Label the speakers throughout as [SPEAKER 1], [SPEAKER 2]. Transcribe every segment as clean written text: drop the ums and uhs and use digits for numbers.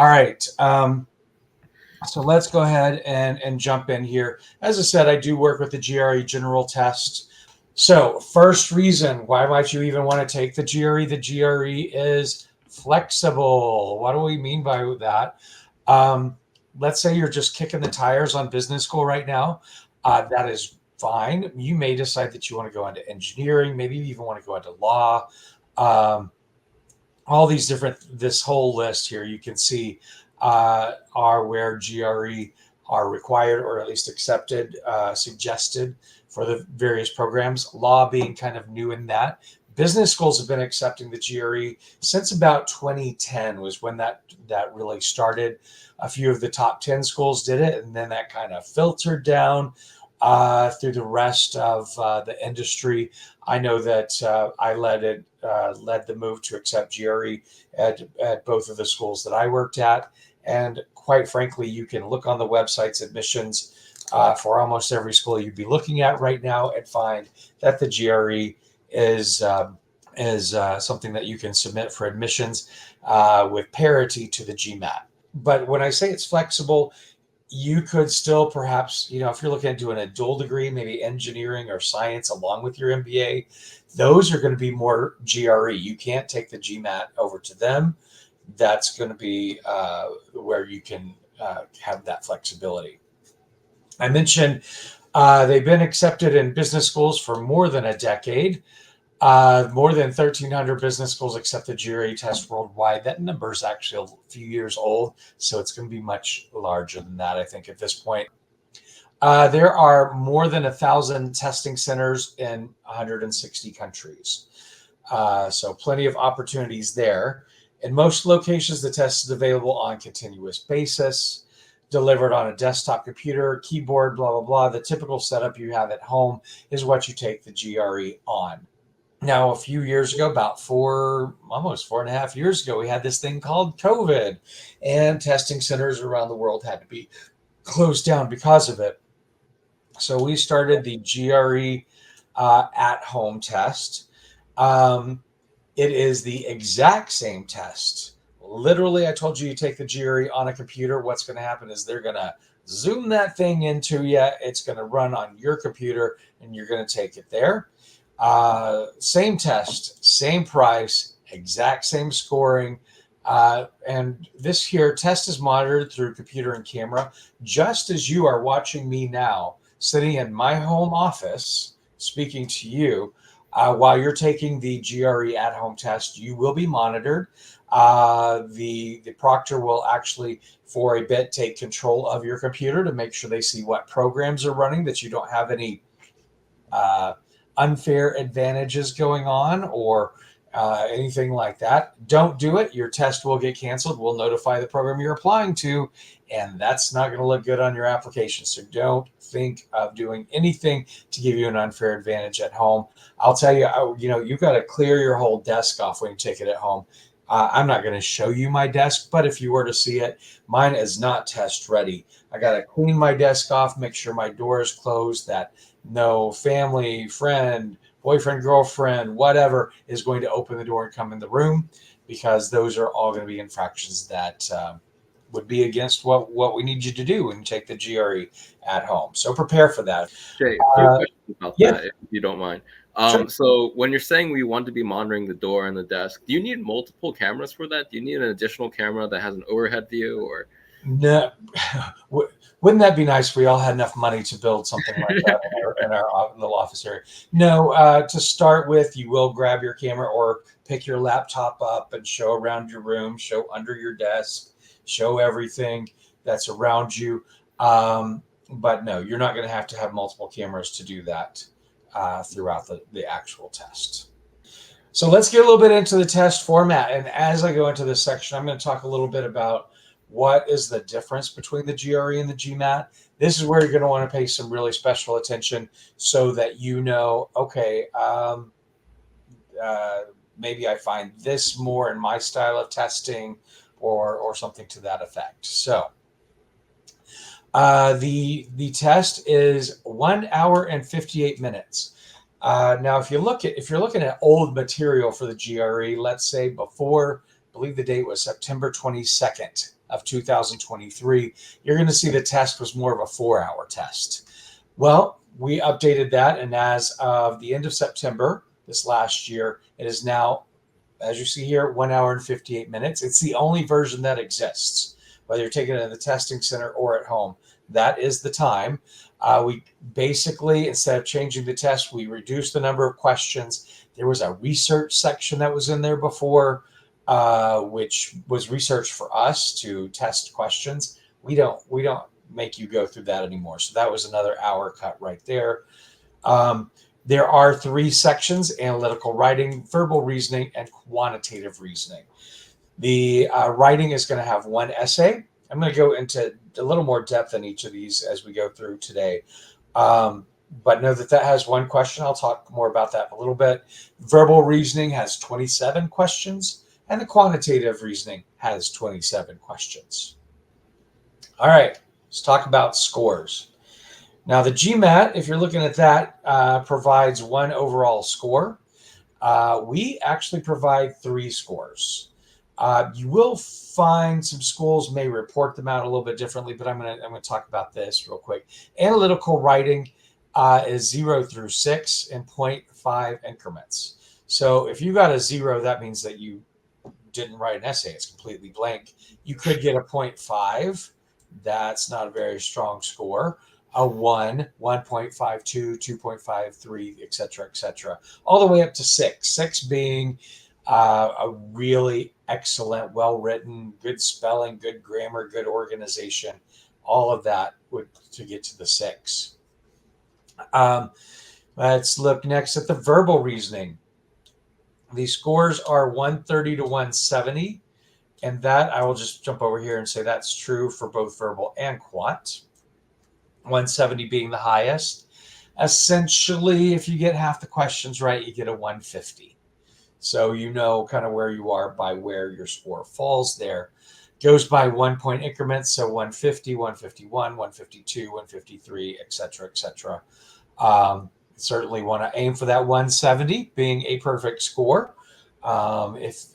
[SPEAKER 1] All right. So let's go ahead and jump in here. As I said, I do work with the GRE general test. So first reason, why might you even want to take the GRE? The GRE is flexible. What do we mean by that? Let's say you're just kicking the tires on business school right now. That is fine. You may decide that you want to go into engineering. Maybe you even want to go into law. All these this whole list here you can see are where GRE are required or at least accepted, suggested for the various programs. Law being kind of new in that. Business schools have been accepting the GRE since about 2010 was when that really started. A few of the top 10 schools did it, and then that kind of filtered down through the rest of the industry. I know that I led the move to accept GRE at both of the schools that I worked at. And quite frankly, you can look on the website's admissions for almost every school you'd be looking at right now and find that the GRE is something that you can submit for admissions with parity to the GMAT. But when I say it's flexible, you could still perhaps, if you're looking at doing a dual degree, maybe engineering or science along with your MBA, those are going to be more GRE. You can't take the GMAT over to them. That's going to be where you can have that flexibility. I mentioned they've been accepted in business schools for more than a decade. More than 1,300 business schools accept the GRE test worldwide. That number is actually a few years old, so it's going to be much larger than that, I think, at this point. There are more than 1,000 testing centers in 160 countries. So plenty of opportunities there. In most locations, the test is available on a continuous basis, delivered on a desktop computer, keyboard, blah, blah, blah. The typical setup you have at home is what you take the GRE on. Now, a few years ago, about almost 4.5 years ago, we had this thing called COVID, and testing centers around the world had to be closed down because of it. So we started the GRE at-home test. It is the exact same test. Literally, I told you take the GRE on a computer. What's going to happen is they're going to zoom that thing into you. It's going to run on your computer, and you're going to take it there. Same test, same price, exact same scoring. And this here test is monitored through computer and camera, just as you are watching me now, sitting in my home office, speaking to you. While you're taking the GRE at-home test, you will be monitored. The proctor will actually, for a bit, take control of your computer to make sure they see what programs are running, that you don't have any unfair advantages going on or anything like that. Don't do it. Your test will get canceled. We'll notify the program you're applying to, and that's not going to look good on your application. So don't think of doing anything to give you an unfair advantage at home. I'll tell you, you've got to clear your whole desk off when you take it at home. I'm not going to show you my desk, but if you were to see it, mine is not test ready. I got to clean my desk off, make sure my door is closed, that no family, friend, boyfriend, girlfriend, whatever is going to open the door and come in the room, because those are all going to be infractions that would be against what we need you to do when you take the GRE at home. So prepare for that.
[SPEAKER 2] Jay, a few questions about that, if you don't mind.
[SPEAKER 1] Sure.
[SPEAKER 2] So when you're saying we want to be monitoring the door and the desk, do you need multiple cameras for that? Do you need an additional camera that has an overhead view, or?
[SPEAKER 1] No. Wouldn't that be nice if we all had enough money to build something like that in our little office area? No, to start with, you will grab your camera or pick your laptop up and show around your room, show under your desk, show everything that's around you. But no, you're not going to have multiple cameras to do that throughout the actual test. So let's get a little bit into the test format. And as I go into this section, I'm going to talk a little bit about what is the difference between the GRE and the GMAT. This is where you're going to want to pay some really special attention so that you know, okay, maybe I find this more in my style of testing or something to that effect. So the test is 1 hour and 58 minutes. Now, if you're looking at old material for the GRE, let's say before, I believe the date was September 22nd. of 2023, you're going to see the test was more of a 4-hour test. Well, we updated that, and as of the end of September this last year, it is now, as you see here, 1 hour and 58 minutes. It's the only version that exists, whether you're taking it in the testing center or at home. That is the time. We basically, instead of changing the test, we reduced the number of questions. There was a research section that was in there before, which was research for us to test questions. We don't make you go through that anymore. So that was another hour cut right there. There are 3 sections: analytical writing, verbal reasoning, and quantitative reasoning. The writing is going to have 1 essay. I'm going to go into a little more depth in each of these as we go through today. But know that has 1 question. I'll talk more about that in a little bit. Verbal reasoning has 27 questions, and the quantitative reasoning has 27 questions. All right, let's talk about scores. Now, the GMAT, if you're looking at that, provides 1 overall score. We actually provide 3 scores. You will find some schools may report them out a little bit differently, but I'm gonna talk about this real quick. Analytical writing is 0 through 6 in 0.5 increments. So if you got a 0, that means that you didn't write an essay. It's completely blank. You could get a 0.5. That's not a very strong score. A 1, 1.52, 2.53, etc., all the way up to 6. 6 being a really excellent, well-written, good spelling, good grammar, good organization. All of that would to get to the 6. Let's look next at the verbal reasoning. The scores are 130 to 170, and that I will just jump over here and say that's true for both verbal and quant. 170 being the highest. Essentially, if you get half the questions right, you get a 150. So you know kind of where you are by where your score falls there. Goes by 1 point increments, so 150, 151, 152, 153, etc. Certainly want to aim for that 170 being a perfect score if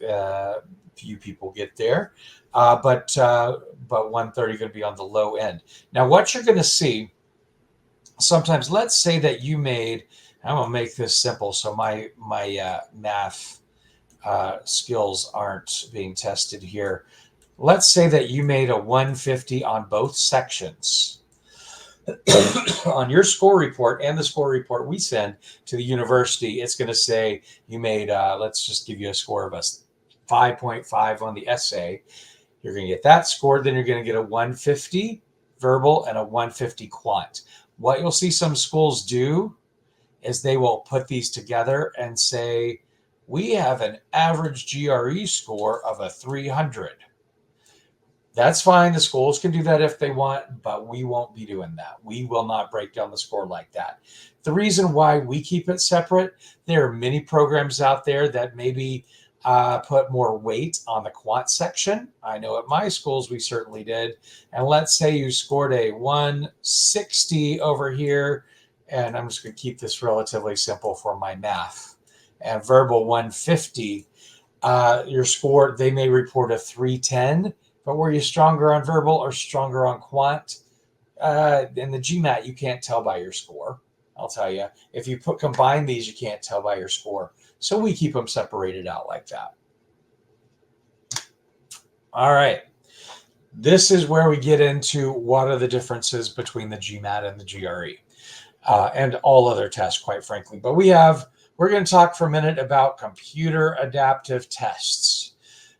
[SPEAKER 1] few people get there. But 130 going to be on the low end. Now, what you're going to see sometimes, let's say that you made, I'm going to make this simple so my math skills aren't being tested here. Let's say that you made a 150 on both sections. On your score report and the score report we send to the university, it's going to say you made, let's just give you a score of a 5.5 on the essay. You're going to get that score. Then you're going to get a 150 verbal and a 150 quant. What you'll see some schools do is they will put these together and say, we have an average GRE score of a 300. That's fine. The schools can do that if they want, but we won't be doing that. We will not break down the score like that. The reason why we keep it separate, there are many programs out there that maybe put more weight on the quant section. I know at my schools we certainly did. And let's say you scored a 160 over here, and I'm just going to keep this relatively simple for my math. And verbal 150, your score, they may report a 310. But were you stronger on verbal or stronger on quant? In the GMAT, you can't tell by your score. I'll tell you. If you combine these, you can't tell by your score. So we keep them separated out like that. All right. This is where we get into what are the differences between the GMAT and the GRE and all other tests, quite frankly. But we're going to talk for a minute about computer adaptive tests.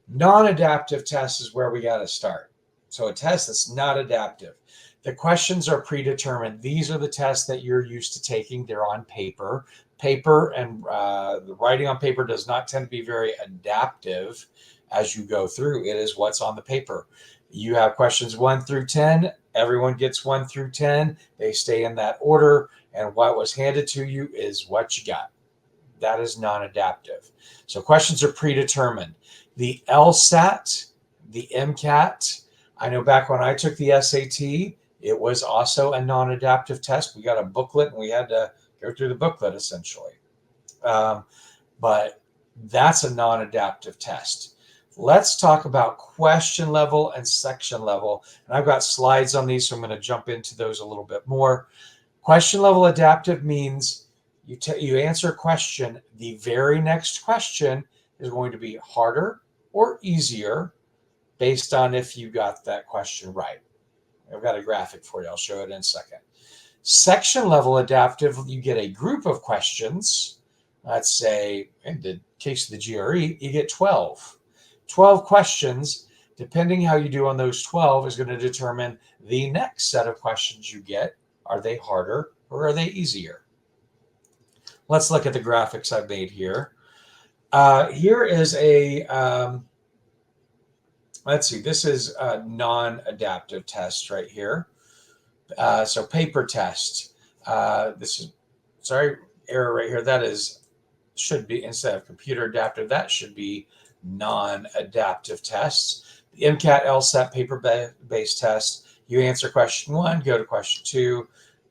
[SPEAKER 1] Non-adaptive tests is where we got to start. So a test that's not adaptive. The questions are predetermined. These are the tests that you're used to taking. They're on paper. Paper and the writing on paper does not tend to be very adaptive as you go through. It is what's on the paper. You have questions 1 through 10. Everyone gets 1 through 10. They stay in that order. And what was handed to you is what you got. That is non-adaptive. So questions are predetermined. The LSAT, the MCAT, I know back when I took the SAT, it was also a non-adaptive test. We got a booklet and we had to go through the booklet essentially. But that's a non-adaptive test. Let's talk about question level and section level. And I've got slides on these, so I'm going to jump into those a little bit more. Question level adaptive means you answer a question. The very next question is going to be harder or easier based on if you got that question right. I've got a graphic for you. I'll show it in a second. Section level adaptive, you get a group of questions. Let's say, in the case of the GRE, you get 12. 12 questions. Depending how you do on those 12 is going to determine the next set of questions you get. Are they harder or are they easier? Let's look at the graphics I've made here. Here is a, let's see, this is a non-adaptive test right here. So paper test. This is, sorry, error right here. That should be, instead of computer adaptive, that should be non-adaptive tests. The MCAT LSAT paper-based test, you answer question 1, go to question 2,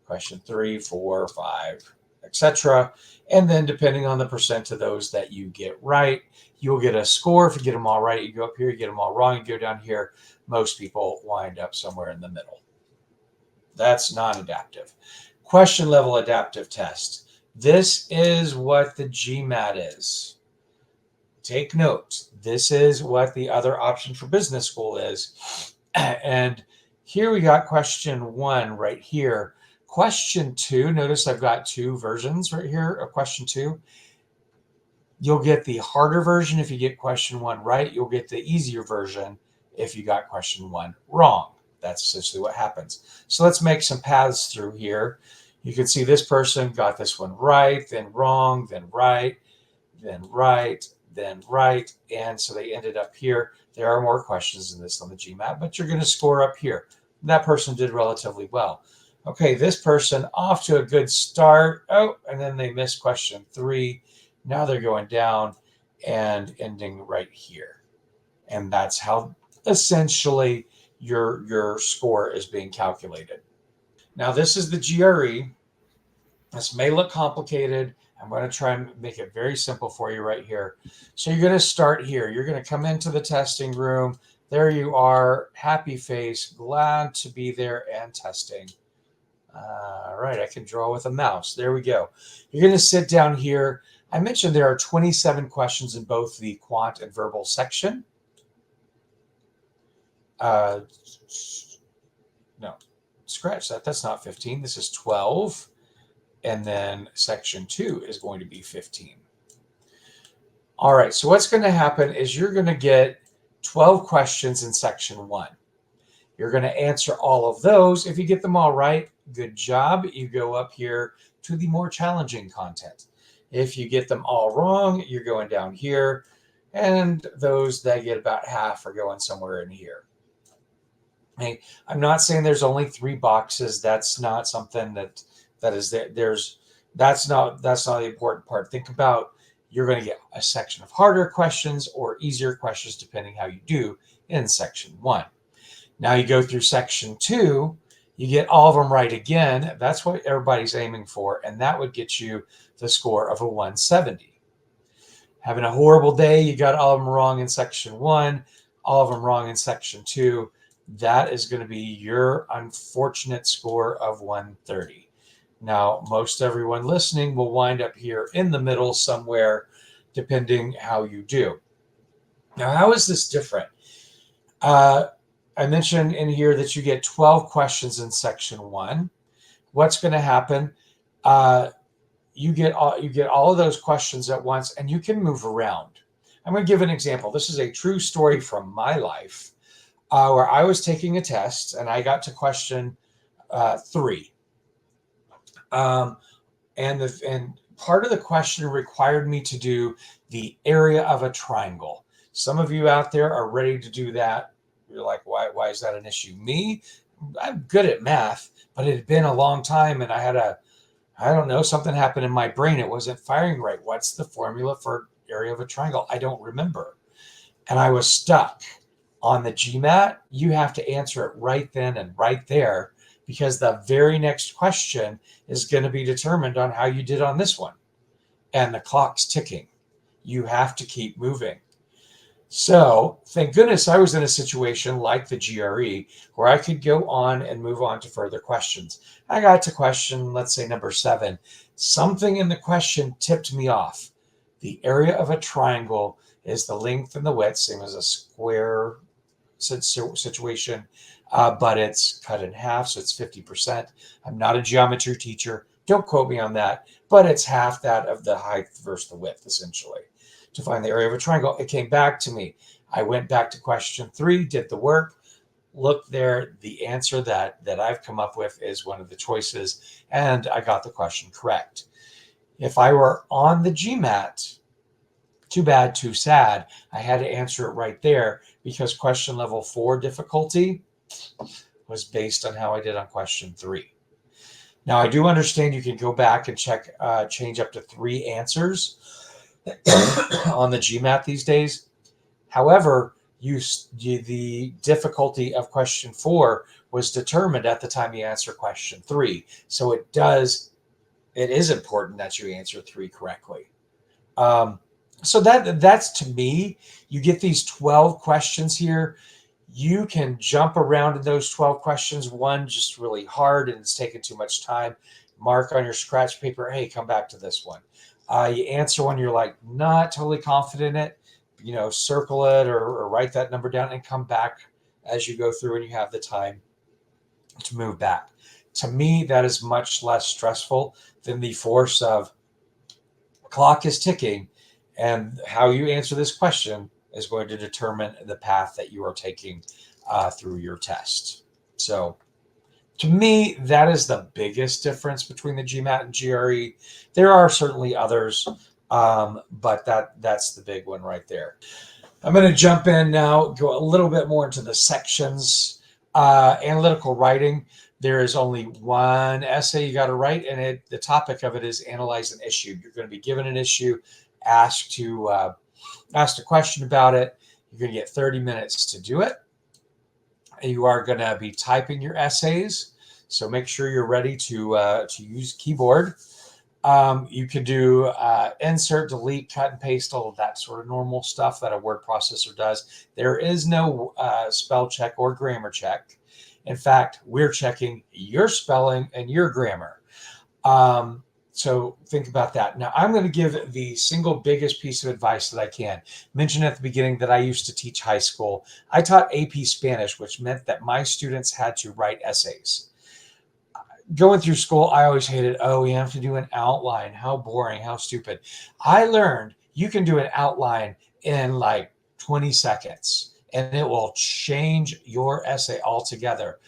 [SPEAKER 1] question 3, 4, 5, etc. And then depending on the percent of those that you get right, you'll get a score. If you get them all right, you go up here. You get them all wrong, you go down here. Most people wind up somewhere in the middle. That's non-adaptive. Question level adaptive test. This is what the GMAT is. Take note. This is what the other option for business school is. And here we got question 1 right here. Question 2, notice I've got 2 versions right here of question 2. You'll get the harder version if you get question 1 right. You'll get the easier version if you got question 1 wrong. That's essentially what happens. So let's make some paths through here. You can see this person got this one right, then wrong, then right, then right, then right. And so they ended up here. There are more questions than this on the GMAT, but you're going to score up here. That person did relatively well. Okay, this person off to a good start. Oh, and then they missed question 3. Now they're going down and ending right here. And that's how essentially your score is being calculated. Now, this is the GRE. This may look complicated. I'm going to try and make it very simple for you right here. So you're going to start here. You're going to come into the testing room. There you are, happy face, glad to be there and testing. All right, I can draw with a mouse. There we go. You're going to sit down here. I mentioned there are 27 questions in both the quant and verbal section. No, scratch that. That's not 15. This is 12. And then section 2 is going to be 15. All right, so what's going to happen is you're going to get 12 questions in section 1. You're going to answer all of those. If you get them all right, good job. You go up here to the more challenging content. If you get them all wrong, you're going down here. And those that get about half are going somewhere in here. Hey, I'm not saying there's only 3 boxes. That's not something that is there. That's not the important part. Think about, you're going to get a section of harder questions or easier questions depending how you do in section 1. Now you go through section 2, you get all of them right again. That's what everybody's aiming for, and that would get you the score of a 170. Having a horrible day, you got all of them wrong in section 1, all of them wrong in section 2. That is going to be your unfortunate score of 130. Now, most everyone listening will wind up here in the middle somewhere, depending how you do. Now, how is this different? I mentioned in here that you get 12 questions in section 1. What's going to happen? You get all of those questions at once, and you can move around. I'm going to give an example. This is a true story from my life, where I was taking a test, and I got to question 3. And part of the question required me to do the area of a triangle. Some of you out there are ready to do that. You're like, why is that an issue? Me, I'm good at math, but it had been a long time, and I don't know, something happened in my brain. It wasn't firing right. What's the formula for area of a triangle? I don't remember. And I was stuck. On the GMAT, you have to answer it right then and right there, because the very next question is going to be determined on how you did on this one. And the clock's ticking. You have to keep moving. So thank goodness I was in a situation like the GRE where I could go on and move on to further questions. I got to question, let's say number 7. Something in the question tipped me off. The area of a triangle is the length and the width, same as a square situation, but it's cut in half, so it's 50%. I'm not a geometry teacher. Don't quote me on that, but it's half that of the height versus the width, essentially. To find the area of a triangle, it came back to me. I went back to question 3, did the work. Look there, the answer that I've come up with is one of the choices, and I got the question correct. If I were on the GMAT, too bad, too sad. I had to answer it right there because question level 4 difficulty was based on how I did on question 3. Now, I do understand you can go back and change up to 3 answers on the GMAT these days. However, the difficulty of question 4 was determined at the time you answer question 3. So it is important that you answer 3 correctly. So that's to me, you get these 12 questions here. You can jump around in those 12 questions. One just really hard and it's taking too much time. Mark on your scratch paper, hey, come back to this one. You answer one, you're like not totally confident in it, circle it or write that number down and come back as you go through and you have the time to move back. To me, that is much less stressful than the force of clock is ticking and how you answer this question is going to determine the path that you are taking through your test. So to me, that is the biggest difference between the GMAT and GRE. There are certainly others, but that's the big one right there. I'm going to jump in now, go a little bit more into the sections. Analytical writing. There is only one essay you got to write, and the topic of it is analyze an issue. You're going to be given an issue, asked a question about it. You're going to get 30 minutes to do it. You are going to be typing your essays, so make sure you're ready to use keyboard. You can do insert, delete, cut and paste, all of that sort of normal stuff that a word processor does. There is no spell check or grammar check. In fact, we're checking your spelling and your grammar. So think about that. Now, I'm going to give the single biggest piece of advice that I can. Mention at the beginning that I used to teach high school. I taught AP Spanish, which meant that my students had to write essays. Going through school, I always hated, we have to do an outline. How boring, how stupid. I learned you can do an outline in like 20 seconds and it will change your essay altogether.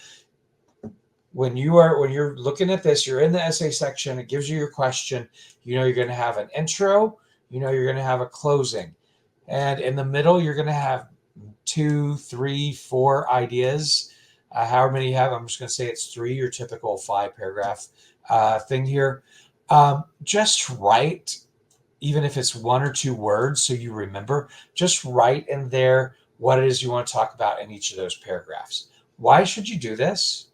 [SPEAKER 1] When you're looking at this, you're in the essay section, it gives you your question. You're going to have an intro, you're going to have a closing. And in the middle, you're going to have 2, 3, 4 ideas. However many you have, I'm just going to say it's 3, your typical 5-paragraph thing here. Just write, even if it's 1 or 2 words, so you remember, just write in there what it is you want to talk about in each of those paragraphs. Why should you do this?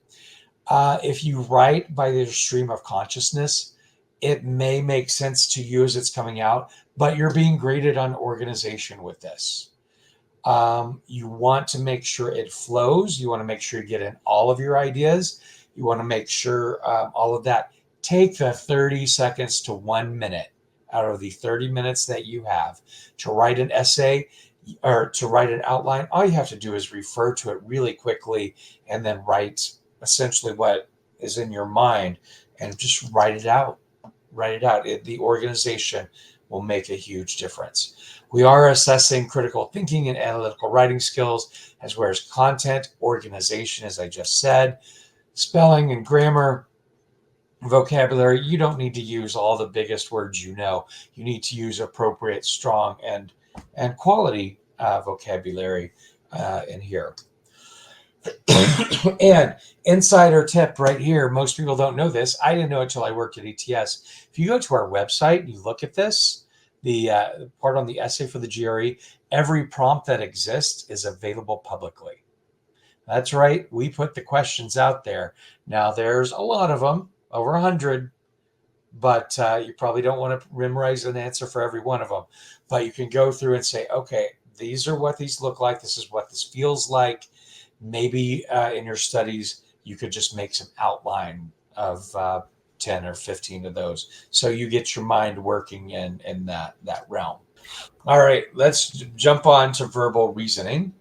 [SPEAKER 1] If you write by the stream of consciousness, it may make sense to you as it's coming out, but you're being graded on organization with this. You want to make sure it flows. You want to make sure you get in all of your ideas. You want to make sure all of that. Take the 30 seconds to 1 minute out of the 30 minutes that you have to write an essay or to write an outline. All you have to do is refer to it really quickly and then write essentially what is in your mind and just write it out. Write it out. The organization will make a huge difference. We are assessing critical thinking and analytical writing skills, as well as content, organization, as I just said, spelling and grammar, vocabulary. You don't need to use all the biggest words you know. You need to use appropriate, strong, and quality vocabulary in here. And insider tip right here, most people don't know this. I didn't know it until I worked at ETS. If you go to our website and you look at this, the part on the essay for the GRE, every prompt that exists is available publicly. That's right. We put the questions out there. Now, there's a lot of them, over 100, but you probably don't want to memorize an answer for every one of them. But you can go through and say, okay, these are what these look like. This is what this feels like. Maybe in your studies, you could just make some outline of 10 or 15 of those. So you get your mind working in that realm. All right, let's jump on to verbal reasoning.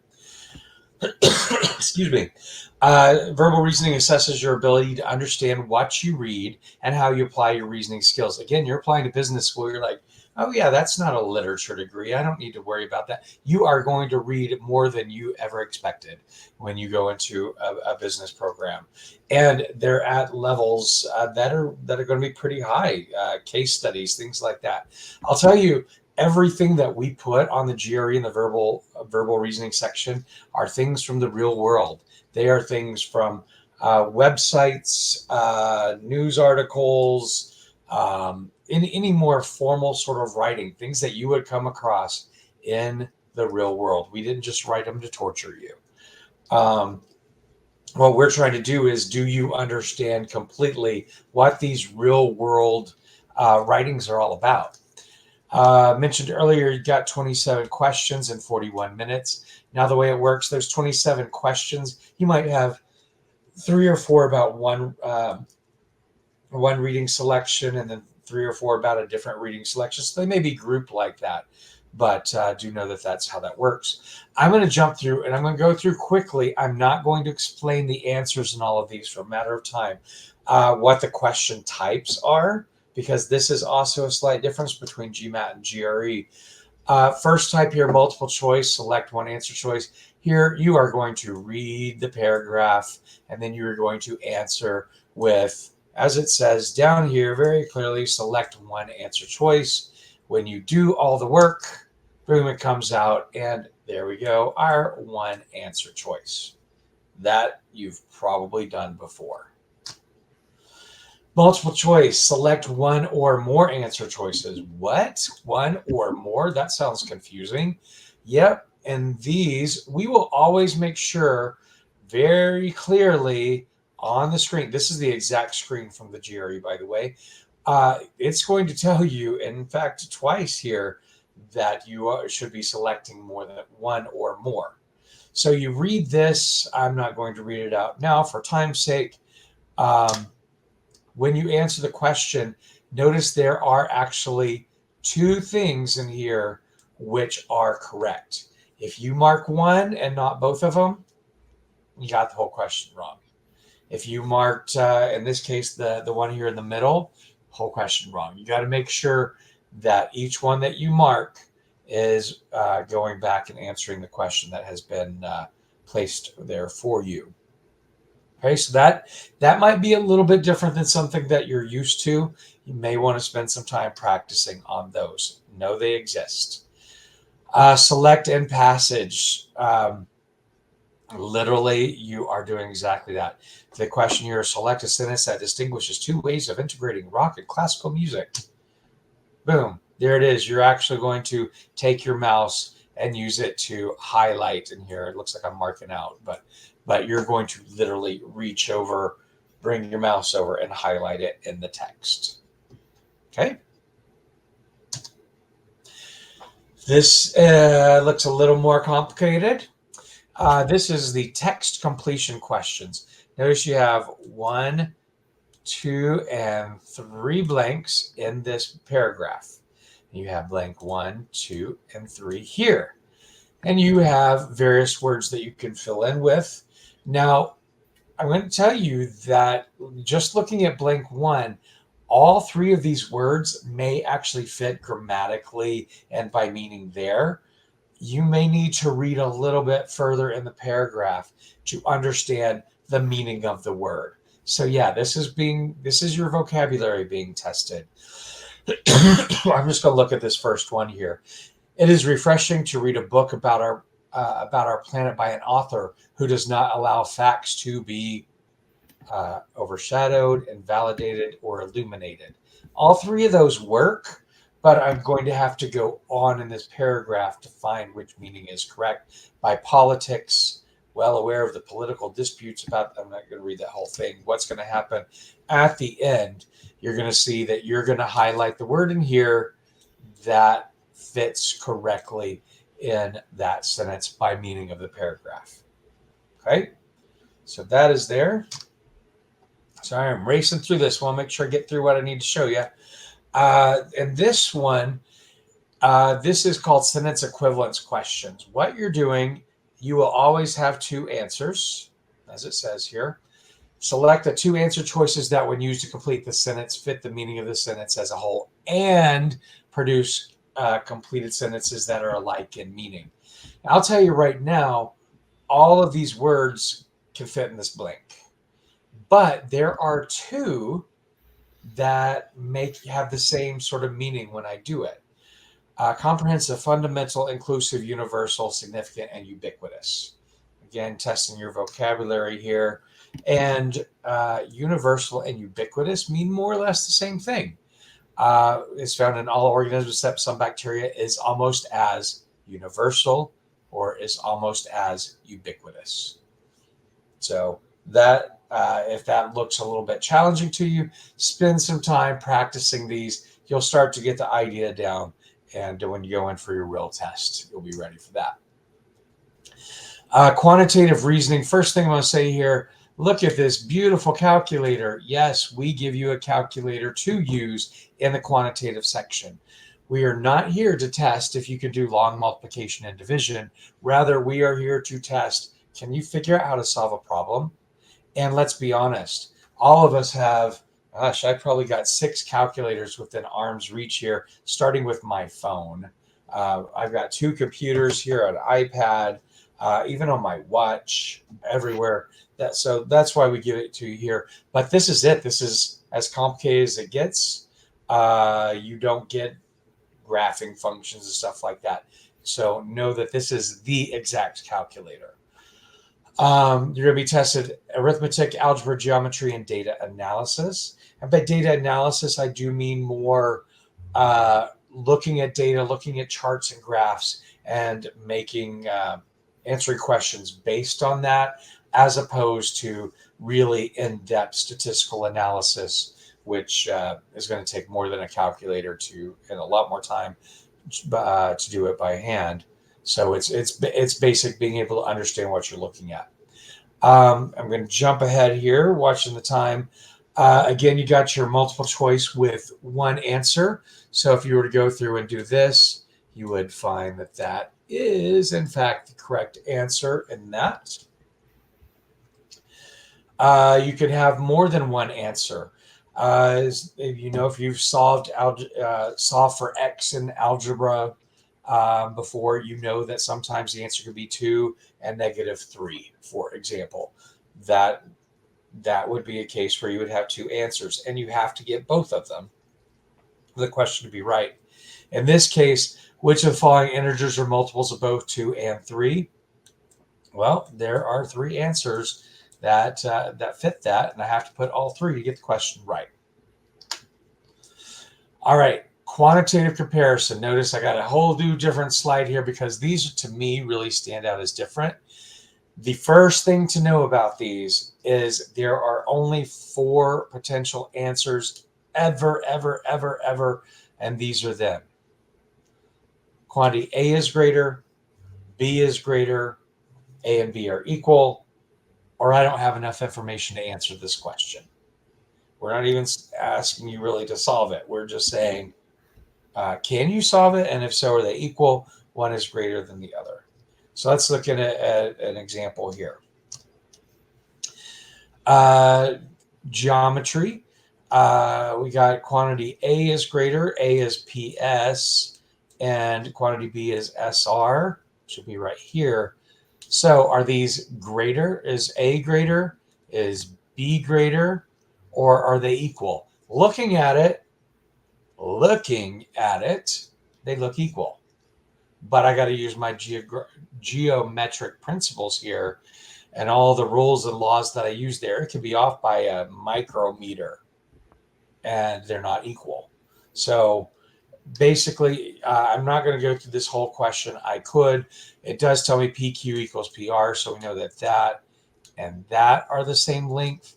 [SPEAKER 1] Excuse me. Verbal reasoning assesses your ability to understand what you read and how you apply your reasoning skills. Again, you're applying to business school. You're like, oh, yeah, that's not a literature degree. I don't need to worry about that. You are going to read more than you ever expected when you go into a business program. And they're at levels that are going to be pretty high, case studies, things like that. I'll tell you, everything that we put on the GRE in the verbal reasoning section are things from the real world. They are things from websites, news articles, any more formal sort of writing, things that you would come across in the real world. We didn't just write them to torture you. What we're trying to do is, do you understand completely what these real world writings are all about? Mentioned earlier, you got 27 questions in 41 minutes. Now, the way it works, there's 27 questions. You might have 3 or 4 about one reading selection, and then 3 or 4 about a different reading selection. So they may be grouped like that, but do know that that's how that works. I'm going to jump through, and I'm going to go through quickly. I'm not going to explain the answers in all of these for a matter of time, what the question types are, because this is also a slight difference between GMAT and GRE. First type here, multiple choice, select one answer choice. Here, you are going to read the paragraph, and then you're going to answer with, as it says down here very clearly, select one answer choice. When you do all the work, boom, it comes out, and there we go, our one answer choice. That you've probably done before. Multiple choice, select one or more answer choices. What? One or more? That sounds confusing. Yep. And these, we will always make sure very clearly on the screen. This is the exact screen from the GRE, by the way. It's going to tell you, in fact, twice here, that you should be selecting more than one or more. So you read this. I'm not going to read it out now for time's sake. When you answer the question, notice there are actually 2 things in here which are correct. If you mark one and not both of them, you got the whole question wrong. If you marked, in this case, the one here in the middle, whole question wrong. You got to make sure that each one that you mark is going back and answering the question that has been placed there for you. Okay, so that might be a little bit different than something that you're used to. You may want to spend some time practicing on those. Know they exist. Select end passage. Literally, you are doing exactly that. The question here is, select a sentence that distinguishes 2 ways of integrating rock and classical music. Boom, there it is. You're actually going to take your mouse and use it to highlight in here. It looks like I'm marking out, but you're going to literally reach over, bring your mouse over, and highlight it in the text. Okay. This looks a little more complicated. This is the text completion questions. Notice you have 1, 2, and 3 blanks in this paragraph. You have blank 1, 2, and 3 here. And you have various words that you can fill in with. Now, I'm going to tell you that just looking at blank 1, all 3 of these words may actually fit grammatically and by meaning there. You may need to read a little bit further in the paragraph to understand the meaning of the word. So yeah, this is your vocabulary being tested. I'm just going to look at this first one here. It is refreshing to read a book about our planet by an author who does not allow facts to be overshadowed, invalidated, or illuminated. All 3 of those work, but I'm going to have to go on in this paragraph to find which meaning is correct. By politics, well aware of the political disputes about, I'm not going to read that whole thing. What's going to happen at the end, you're going to see that you're going to highlight the word in here that fits correctly in that sentence by meaning of the paragraph. Okay, so that is there. Sorry, I'm racing through this one. Make sure I get through what I need to show you. And this one, this is called sentence equivalence questions. What you're doing, you will always have two answers, as it says here. Select the two answer choices that, when used to complete the sentence, fit the meaning of the sentence as a whole, and produce completed sentences that are alike in meaning. Now, I'll tell you right now, all of these words can fit in this blank, but there are two that have the same sort of meaning when I do it. Comprehensive, fundamental, inclusive, universal, significant, and ubiquitous. Again, testing your vocabulary here. And universal and ubiquitous mean more or less the same thing. It's found in all organisms except some bacteria, is almost as universal or is almost as ubiquitous. So that, if that looks a little bit challenging to you, spend some time practicing these. You'll start to get the idea down. And when you go in for your real test, you'll be ready for that. Quantitative reasoning. First thing I'm going to say here, look at this beautiful calculator. Yes, we give you a calculator to use in the quantitative section. We are not here to test if you can do long multiplication and division. Rather, we are here to test, can you figure out how to solve a problem? And let's be honest, all of us have, gosh, I probably got 6 calculators within arm's reach here, starting with my phone. I've got 2 computers here, an iPad, even on my watch, everywhere. So that's why we give it to you here. But this is it. This is as complicated as it gets. You don't get graphing functions and stuff like that. So know that this is the exact calculator. You're going to be tested arithmetic, algebra, geometry, and data analysis. And by data analysis, I do mean more looking at data, looking at charts and graphs, and making answering questions based on that, as opposed to really in-depth statistical analysis, which is going to take more than a calculator and a lot more time to do it by hand. So it's basic being able to understand what you're looking at. I'm going to jump ahead here, watching the time. Again, you got your multiple choice with one answer. So if you were to go through and do this, you would find that that is, in fact, the correct answer in that. You could have more than one answer. If you've solved for X in algebra before, you know that sometimes the answer could be 2 and -3, for example. That would be a case where you would have 2 answers, and you have to get both of them for the question to be right. In this case, which of the following integers are multiples of both 2 and 3? Well, there are 3 answers that fit that, and I have to put all 3 to get the question right. All right, quantitative comparison. Notice I got a whole new different slide here because these, to me, really stand out as different. The first thing to know about these is there are only 4 potential answers ever, and these are them. Quantity A is greater, B is greater, A and B are equal, or I don't have enough information to answer this question. We're not even asking you really to solve it. We're just saying, can you solve it? And if so, are they equal? One is greater than the other. So let's look at an example here. Geometry. We got quantity A is greater, A is PS, and quantity B is SR. Should be right here. So are these greater? Is A greater? Is B greater? Or are they equal? Looking at it, they look equal. But I got to use my geometric principles here, and all the rules and laws that I use there. It could be off by a micrometer, and they're not equal. So basically, I'm not going to go through this whole question. I could. It does tell me PQ equals PR, so we know that that and that are the same length.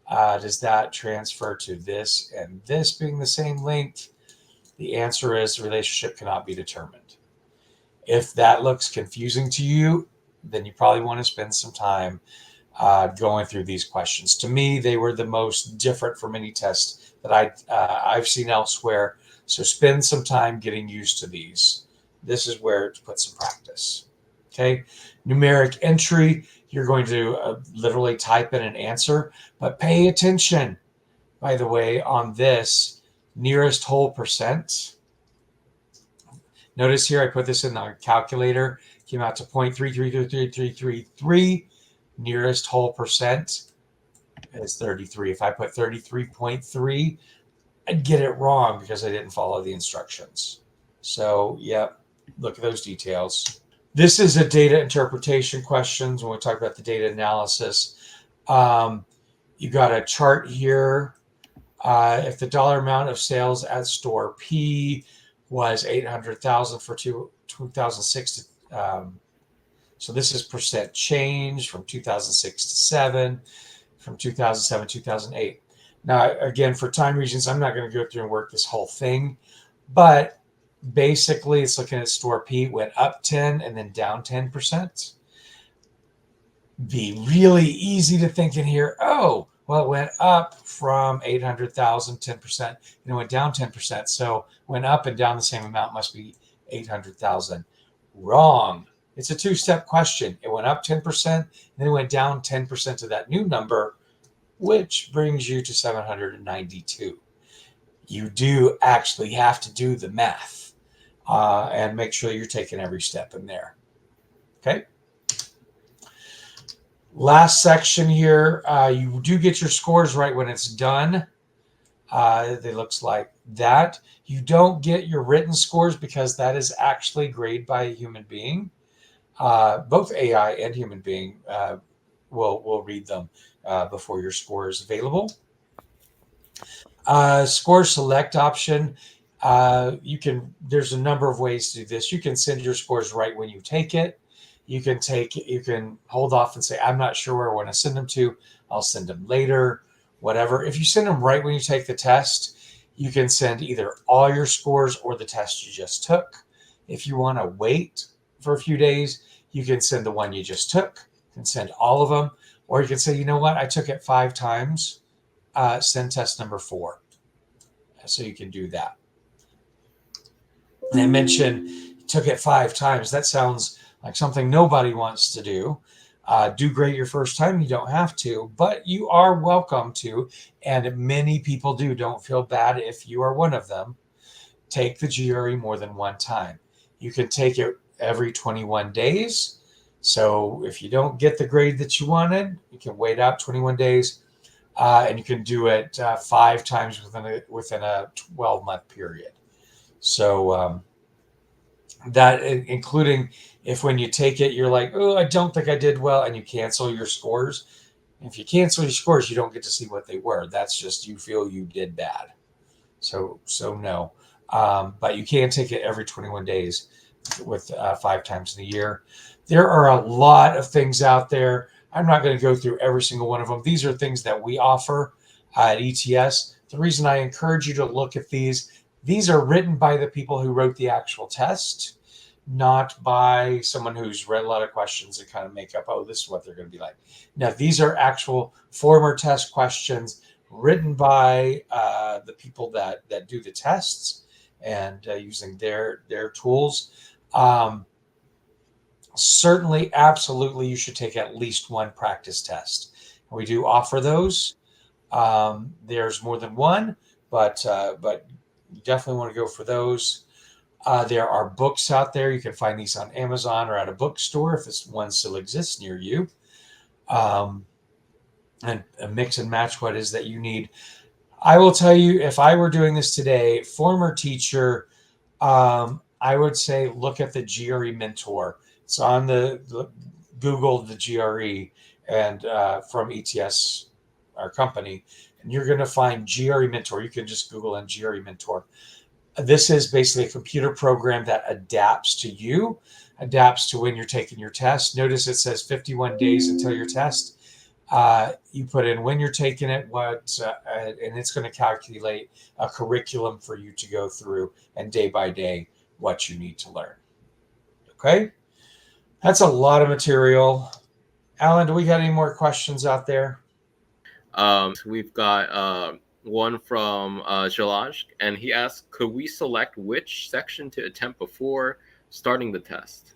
[SPEAKER 1] Does that transfer to this and this being the same length? The answer is the relationship cannot be determined. If that looks confusing to you, then you probably want to spend some time going through these questions. To me, they were the most different from any test that I've seen elsewhere. So spend some time getting used to these. This is where to put some practice. Okay, numeric entry. You're going to literally type in an answer, but pay attention, by the way, on this nearest whole percent. Notice here I put this in the calculator, came out to 0.333333. Nearest whole percent is 33. If I put 33.3, I'd get it wrong because I didn't follow the instructions. So, yep, look at those details. This is a data interpretation questions when we talk about the data analysis. You got a chart here. If the dollar amount of sales at store P was 800,000 for 2006 so this is percent change from 2006 to 7, from 2007 to 2008. Now, again, for time reasons, I'm not going to go through and work this whole thing, but basically it's looking at store P went up 10 and then down 10%. Be really easy to think in here, oh, well, it went up from 800,000, 10%, and it went down 10%. So went up and down the same amount must be 800,000. Wrong. It's a two-step question. It went up 10%, then it went down 10% to that new number, which brings you to 792. You do actually have to do the math and make sure you're taking every step in there. Okay. Last section here, you do get your scores right when it's done. It looks like that. You don't get your written scores because that is actually graded by a human being. Both AI and human being will read them before your score is available. Score select option. There's a number of ways to do this. You can send your scores right when you take it. You can hold off and say, I'm not sure where I want to send them to. I'll send them later, whatever. If you send them right when you take the test, you can send either all your scores or the test you just took. If you want to wait for a few days, you can send the one you just took, you can send all of them, or you can say, you know what, I took it 5 times, send test number 4. So you can do that. And I mentioned you took it 5 times. That sounds like something nobody wants to do. Do great your first time. You don't have to, but you are welcome to. And many people do. Don't feel bad if you are one of them. Take the GRE more than one time. You can take it every 21 days. So if you don't get the grade that you wanted, you can wait out 21 days. And you can do it 5 times within a 12-month period. So that including if when you take it, you're like, oh, I don't think I did well, and you cancel your scores. If you cancel your scores, you don't get to see what they were. That's just you feel you did bad. So no. But you can take it every 21 days with 5 times in a year. There are a lot of things out there. I'm not going to go through every single one of them. These are things that we offer at ETS. The reason I encourage you to look at these are written by the people who wrote the actual test, not by someone who's read a lot of questions and kind of make up, oh, this is what they're going to be like. Now, these are actual former test questions written by the people that do the tests and using their tools. Certainly, absolutely, you should take at least one practice test. We do offer those. There's more than one, but you definitely want to go for those. There are books out there. You can find these on Amazon or at a bookstore if this one still exists near you. And mix and match what it is that you need. I will tell you, if I were doing this today, former teacher, I would say look at the GRE Mentor. It's on the Google the GRE and from ETS, our company, and you're going to find GRE Mentor. You can just Google and GRE Mentor. This is basically a computer program that adapts to you, adapts to when you're taking your test. Notice it says 51 days until your test. You put in when you're taking it, and it's going to calculate a curriculum for you to go through and day by day what you need to learn. Okay, that's a lot of material. Alan, do we got any more questions out there?
[SPEAKER 2] We've got one from Jalaj, and he asks, could we select which section to attempt before starting the test?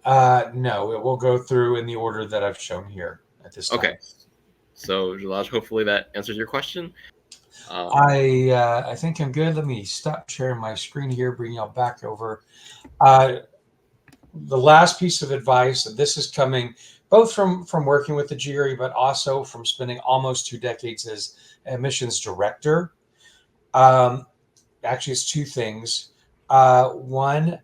[SPEAKER 1] No, it will go through in the order that I've shown here at this time.
[SPEAKER 2] Okay. So, Jalaj, hopefully that answers your question.
[SPEAKER 1] I think I'm good. Let me stop sharing my screen here, bring y'all back over. The last piece of advice, and this is coming both from working with the GRE, but also from spending almost 2 decades as admissions director. Actually, it's two things. One,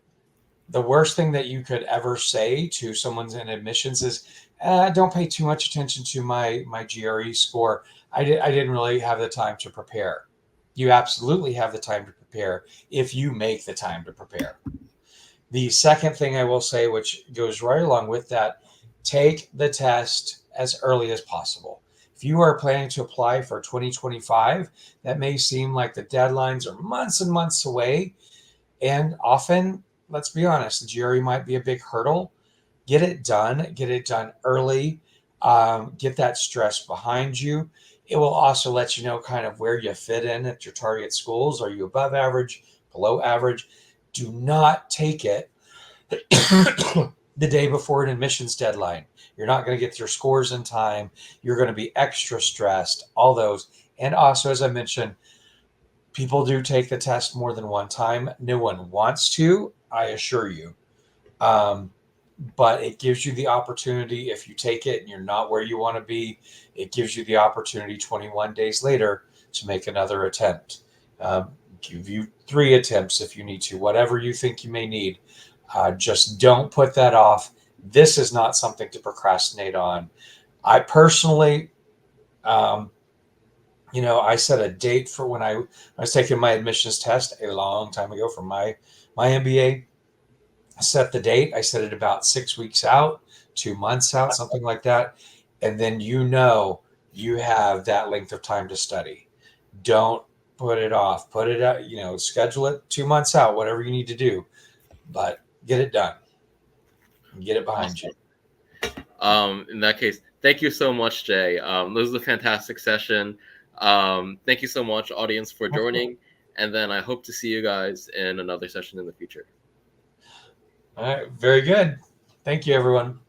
[SPEAKER 1] the worst thing that you could ever say to someone's in admissions is, don't pay too much attention to my GRE score. I didn't really have the time to prepare. You absolutely have the time to prepare if you make the time to prepare. The second thing I will say, which goes right along with that, take the test as early as possible. If you are planning to apply for 2025, that may seem like the deadlines are months and months away. And often, let's be honest, the GRE might be a big hurdle. Get it done early, get that stress behind you. It will also let you know kind of where you fit in at your target schools. Are you above average, below average? Do not take it the day before an admissions deadline. You're not going to get your scores in time. You're going to be extra stressed, all those. And also, as I mentioned, people do take the test more than one time. No one wants to, I assure you. But it gives you the opportunity, if you take it and you're not where you want to be, it gives you the opportunity 21 days later to make another attempt. Give you 3 attempts if you need to, whatever you think you may need. Just don't put that off. This is not something to procrastinate on. I personally, I set a date for when I was taking my admissions test a long time ago for my MBA. I set the date. I set it about 6 weeks out, 2 months out, something like that. And then you have that length of time to study. Don't put it off. Put it out, schedule it 2 months out, whatever you need to do. But get it done. Get it behind you.
[SPEAKER 2] In that case, thank you so much, Jay. This was a fantastic session. Thank you so much, audience, for joining. And then I hope to see you guys in another session in the future.
[SPEAKER 1] All right. Very good. Thank you, everyone.